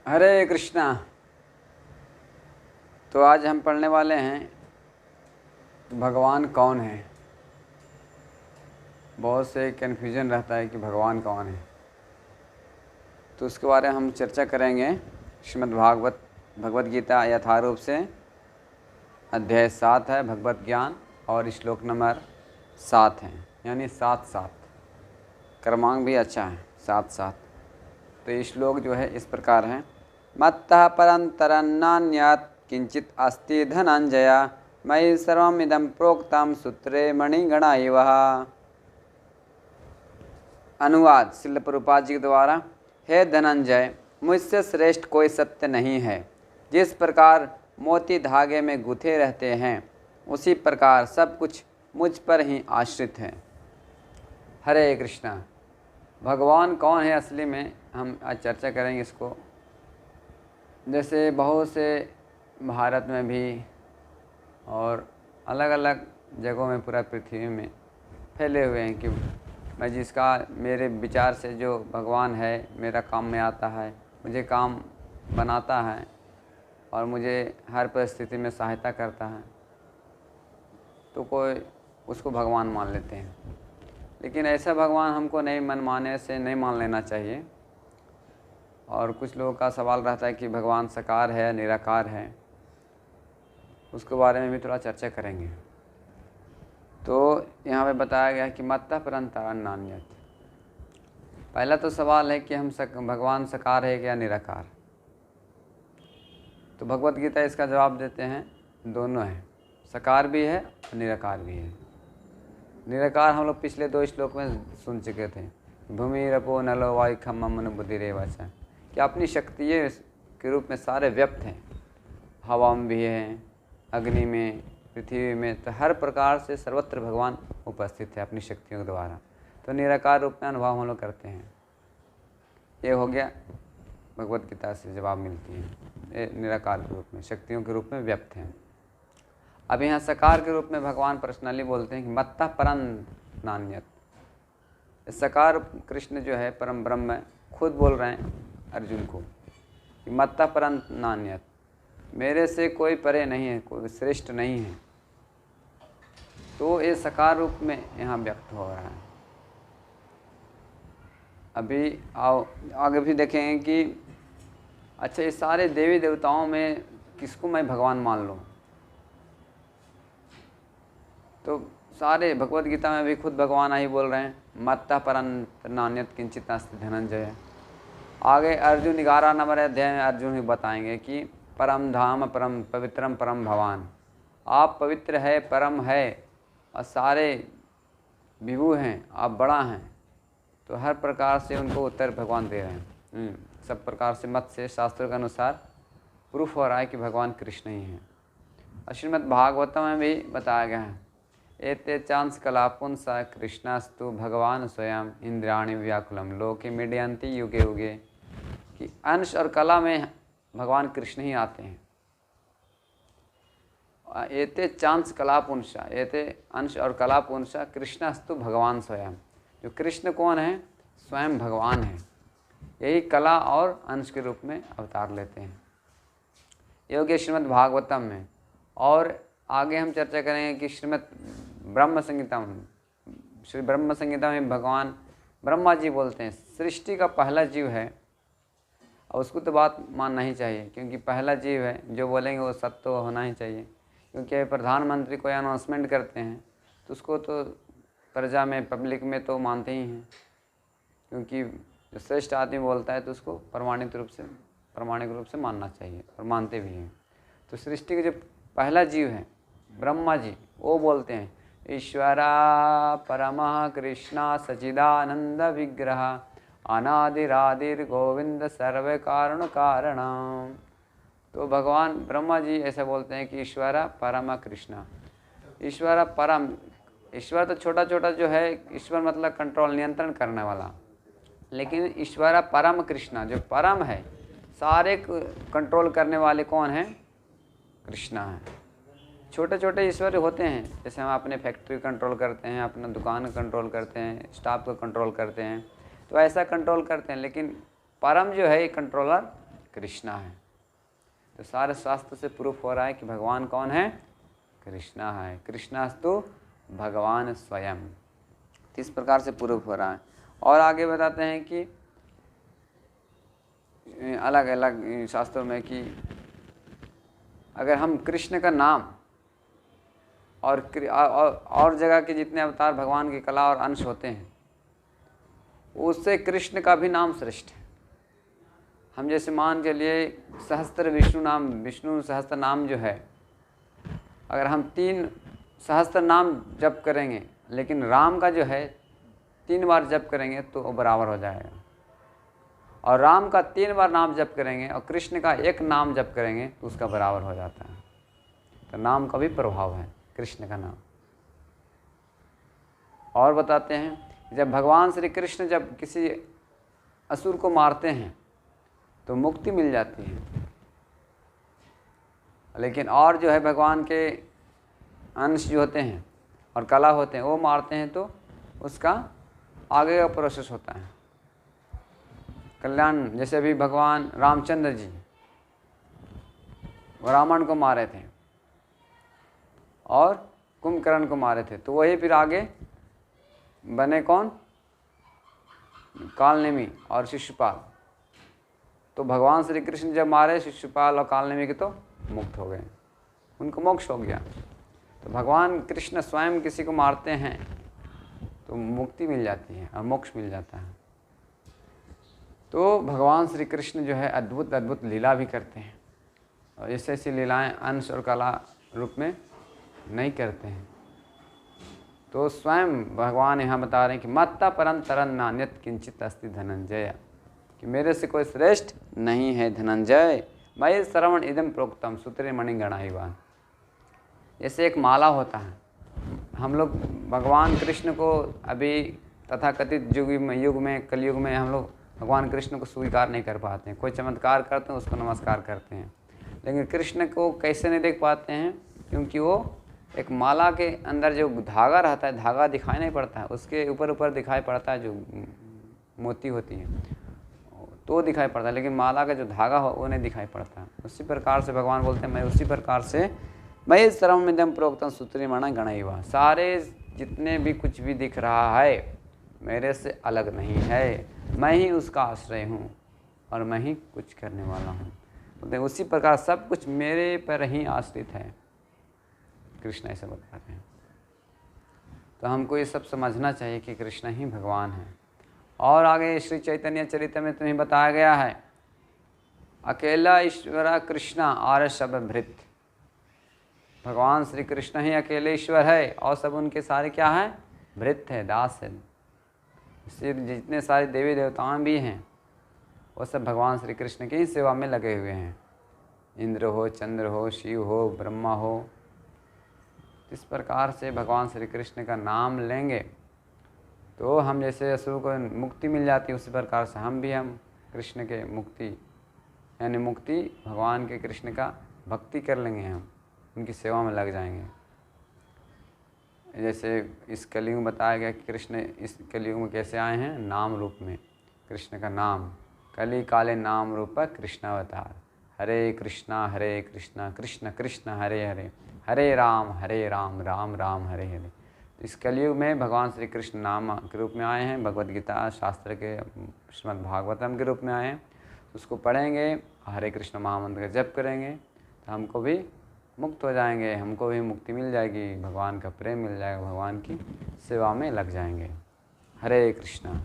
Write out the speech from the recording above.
हरे कृष्णा। तो आज हम पढ़ने वाले हैं भगवान कौन है। बहुत से कन्फ्यूजन रहता है कि भगवान कौन है, तो उसके बारे में हम चर्चा करेंगे। श्रीमद् भगवत गीता यथारूप से अध्याय 7 है भगवत ज्ञान, और श्लोक नंबर 7 है, यानी 7-7 क्रमांक भी अच्छा है 7-7। तो ये श्लोक जो है इस प्रकार है। मत्तः परन्तरन्नान्यत् किंचित अस्ति धनंजय, मयि सर्वमिदं प्रोक्तं सूत्रे मणिगणा इव। अनुवाद श्रील प्रभुपाद जी के द्वारा। हे धनंजय, मुझसे श्रेष्ठ कोई सत्य नहीं है। जिस प्रकार मोती धागे में गुथे रहते हैं, उसी प्रकार सब कुछ मुझ पर ही आश्रित है। हरे कृष्णा। भगवान कौन है असली में, हम आज चर्चा करेंगे इसको। जैसे बहुत से भारत में भी और अलग अलग जगहों में, पूरा पृथ्वी में फैले हुए हैं कि मैं जिसका मेरे विचार से जो भगवान है मेरा काम में आता है, मुझे काम बनाता है और मुझे हर परिस्थिति में सहायता करता है, तो कोई उसको भगवान मान लेते हैं। लेकिन ऐसा भगवान हमको नहीं, मनमाने से नहीं मान लेना चाहिए। और कुछ लोगों का सवाल रहता है कि भगवान साकार है निराकार है, उसके बारे में भी थोड़ा चर्चा करेंगे। तो यहाँ पे बताया गया कि मत्तः परन्तरन्नान्यत्। पहला तो सवाल है कि हम भगवान साकार है क्या निराकार। तो भगवत गीता इसका जवाब देते हैं, दोनों है, साकार भी है और निराकार भी है। निराकार हम लोग पिछले 2 श्लोक में सुन चुके थे। भूमि रपो नलो वायु खम मन बुद्धि रेवाचा, कि अपनी शक्तियों के रूप में सारे व्यक्त हैं। हवा में भी हैं, अग्नि में, पृथ्वी में, तो हर प्रकार से सर्वत्र भगवान उपस्थित है अपनी शक्तियों के द्वारा। तो निराकार रूप में अनुभव हम लोग करते हैं। ये हो गया भगवत गीता से जवाब मिलती है। ये निराकार के रूप में, शक्तियों के रूप में व्यक्त हैं। अब यहाँ साकार के रूप में भगवान पर्सनली बोलते हैं कि मत्तः परन्नान्यत्। साकार कृष्ण जो है परम ब्रह्म खुद बोल रहे हैं अर्जुन को कि मत्तः परन्नान्यत्, मेरे से कोई परे नहीं है, कोई श्रेष्ठ नहीं है। तो ये साकार रूप में यहाँ व्यक्त हो रहा है। अभी आओ आगे भी देखेंगे कि अच्छा, ये सारे देवी देवताओं में किसको मैं भगवान मान लूँ। तो सारे भगवत गीता में भी खुद भगवान ही बोल रहे हैं, मत्तः परन्तरन्नान्यत् किंचित् नास्ति धनंजय। आगे अर्जुन 11 नंबर अध्याय में अर्जुन ही बताएंगे कि परम धाम परम पवित्रम परम भवान, आप पवित्र है, परम है और सारे विभु हैं, आप बड़ा हैं। तो हर प्रकार से उनको उत्तर भगवान दे रहे हैं। सब प्रकार से मत से शास्त्रों के अनुसार प्रूफ हो रहा है कि भगवान कृष्ण ही हैं। और श्रीमद् भागवतम में भी बताया गया है, एते चांस कलापुंसा कृष्णस्तु भगवान स्वयं इंद्रियाणि व्याकुलम लोके मीडयन्ति युगे युगे, कि अंश और कला में भगवान कृष्ण ही आते हैं। एते चांस कलापुंसा, एते अंश और कलापुंसा कृष्णस्तु भगवान स्वयं। जो कृष्ण कौन है, स्वयं भगवान है। यही कला और अंश के रूप में अवतार लेते हैं। ये हो गया श्रीमद् भागवतम में। और आगे हम चर्चा करेंगे कि श्रीमद् ब्रह्म संहिता में, श्री ब्रह्म संहिता में भगवान ब्रह्मा जी बोलते हैं सृष्टि का पहला जीव है। और उसको तो बात मानना ही चाहिए, क्योंकि पहला जीव है, जो बोलेंगे वो सत्य तो होना ही चाहिए। क्योंकि प्रधानमंत्री कोई अनाउंसमेंट करते हैं तो उसको तो प्रजा में, पब्लिक में तो मानते ही हैं। क्योंकि जो श्रेष्ठ आदमी बोलता है तो उसको प्रामाणिक रूप से मानना चाहिए, और मानते भी हैं। तो सृष्टि के जो पहला जीव है ब्रह्मा जी, वो बोलते हैं ईश्वरा परमः कृष्णा सच्चिदानंद विग्रह अनादिरादिर गोविंद सर्व कारण कारण। तो भगवान ब्रह्मा जी ऐसा बोलते हैं कि ईश्वरा परम कृष्णा। ईश्वरा परम, ईश्वर तो छोटा छोटा जो है, ईश्वर मतलब कंट्रोल, नियंत्रण करने वाला। लेकिन ईश्वरा परम कृष्णा, जो परम है, सारे कंट्रोल करने वाले कौन हैं, कृष्णा है। छोटे छोटे ईश्वर होते हैं, जैसे हम अपने फैक्ट्री कंट्रोल करते हैं, अपना दुकान कंट्रोल करते हैं, स्टाफ को कंट्रोल करते हैं, तो ऐसा कंट्रोल करते हैं। लेकिन परम जो है कंट्रोलर कृष्णा है। तो सारे शास्त्र से प्रूफ हो रहा है कि भगवान कौन है? कृष्णा है। कृष्णास्तु भगवान स्वयं। इस प्रकार से प्रूफ हो रहा है। और आगे बताते हैं कि अलग अलग शास्त्रों में कि अगर हम कृष्ण का नाम और जगह के जितने अवतार भगवान की कला और अंश होते हैं उससे कृष्ण का भी नाम श्रेष्ठ है। हम जैसे मान के लिए सहस्त्र विष्णु सहस्त्र नाम जो है, अगर हम 3 सहस्त्र नाम जप करेंगे लेकिन राम का जो है 3 बार जप करेंगे तो वो बराबर हो जाएगा। और राम का 3 बार नाम जप करेंगे और कृष्ण का 1 नाम जप करेंगे तो उसका बराबर हो जाता है। तो नाम का भी प्रभाव है कृष्ण का नाम। और बताते हैं जब भगवान श्री कृष्ण जब किसी असुर को मारते हैं तो मुक्ति मिल जाती है। लेकिन और जो है भगवान के अंश जो होते हैं और कला होते हैं वो मारते हैं तो उसका आगे का प्रोसेस होता है कल्याण। जैसे अभी भगवान रामचंद्र जी रावण को मारे थे और कुंभकर्ण को मारे थे, तो वही फिर आगे बने कौन? कालनेमी और शिशुपाल। तो भगवान श्री कृष्ण जब मारे शिशुपाल और कालनेमी के तो मुक्त हो गए, उनको मोक्ष हो गया। तो भगवान कृष्ण स्वयं किसी को मारते हैं तो मुक्ति मिल जाती है और मोक्ष मिल जाता है। तो भगवान श्री कृष्ण जो है अद्भुत अद्भुत लीला भी करते हैं और ऐसी ऐसी लीलाएं अंश और कला रूप में नहीं करते हैं। तो स्वयं भगवान यहाँ बता रहे हैं कि मत्ता परं तरन् नान्यत् किंचित् अस्ति धनंजय, कि मेरे से कोई श्रेष्ठ नहीं है धनंजय। मयि श्रवण इदम प्रोक्तम सूत्रे मणिगणा इव। जैसे एक माला होता है, हम लोग भगवान कृष्ण को अभी तथाकथित युग में कलयुग में हम लोग भगवान कृष्ण को स्वीकार नहीं कर पाते हैं। कोई चमत्कार करते हैं उसको नमस्कार करते हैं, लेकिन कृष्ण को कैसे नहीं देख पाते हैं? क्योंकि वो एक माला के अंदर जो धागा रहता है, धागा दिखाई नहीं पड़ता है, उसके ऊपर ऊपर दिखाई पड़ता है जो मोती होती है तो दिखाई पड़ता है, लेकिन माला का जो धागा हो वो नहीं दिखाई पड़ता है। उसी प्रकार से भगवान बोलते हैं मैं उसी प्रकार से मैं सर्वमिदं प्रोक्तम सूत्रेमणि गणैव। सारे जितने भी कुछ भी दिख रहा है मेरे से अलग नहीं है, मैं ही उसका आश्रय हूँ और मैं ही कुछ करने वाला हूँ। बोलते उसी प्रकार सब कुछ मेरे पर ही आश्रित है, कृष्ण ऐसे बताते हैं। तो हमको ये सब समझना चाहिए कि कृष्ण ही भगवान है। और आगे श्री चैतन्य चरित्र में तुम्हें बताया गया है अकेला ईश्वर कृष्णा और सब भृत। भगवान श्री कृष्ण ही अकेले ईश्वर है और सब उनके सारे क्या है? भृत है, दास है। जितने सारे देवी देवताएं भी हैं वो सब भगवान श्री कृष्ण की ही सेवा में लगे हुए हैं। इंद्र हो, चंद्र हो, शिव हो, ब्रह्मा हो। इस प्रकार से भगवान श्री कृष्ण का नाम लेंगे तो हम जैसे असुर को मुक्ति मिल जाती है, उसी प्रकार से हम कृष्ण के मुक्ति यानी मुक्ति भगवान के कृष्ण का भक्ति कर लेंगे, हम उनकी सेवा में लग जाएंगे। जैसे इस कलयुग में बताया गया कि कृष्ण इस कलयुग में कैसे आए हैं? नाम रूप में। कृष्ण का नाम कली काले नाम रूप कृष्ण अवतार। हरे कृष्णा कृष्ण कृष्ण हरे हरे, हरे राम राम राम हरे हरे। इस कलयुग में भगवान श्री कृष्ण नाम के रूप में आए हैं, भगवद गीता शास्त्र के श्रीमद् भागवतम के रूप में आए हैं। उसको पढ़ेंगे, हरे कृष्ण महामंत्र का जप करेंगे तो हमको भी मुक्त हो जाएंगे, हमको भी मुक्ति मिल जाएगी, भगवान का प्रेम मिल जाएगा, भगवान की सेवा में लग जाएंगे। हरे कृष्णा।